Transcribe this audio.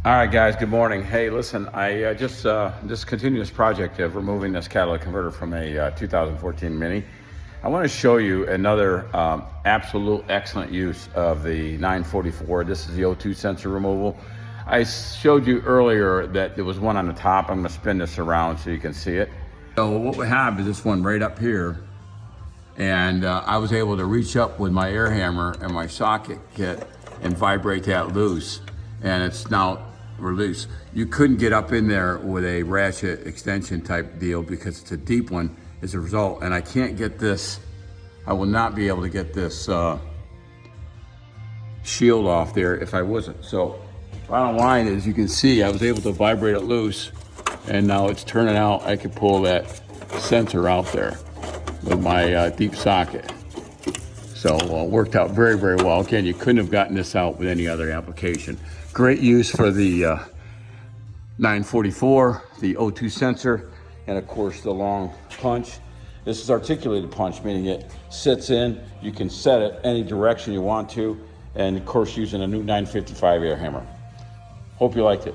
All right, guys, good morning. Hey, listen, I just continue this project of removing this catalytic converter from a 2014 Mini. I want to show you another absolute excellent use of the 944. This is the O2 sensor removal. I showed you earlier that there was one on the top. I'm going to spin this around so you can see it. So what we have is this one right up here. And I was able to reach up with my air hammer and my socket kit and vibrate that loose. And it's now released. You couldn't get up in there with a ratchet extension type deal because it's a deep one as a result. And I can't get this, I will not be able to get this shield off there if I wasn't. So bottom line is, you can see I was able to vibrate it loose and now it's turning out. I could pull that sensor out there with my deep socket. So worked out very, very well. Again, you couldn't have gotten this out with any other application. Great use for the 944, the O2 sensor, and of course the long punch. This is articulated punch, meaning it sits in. You can set it any direction you want to, and of course using a new 955 air hammer. Hope you liked it.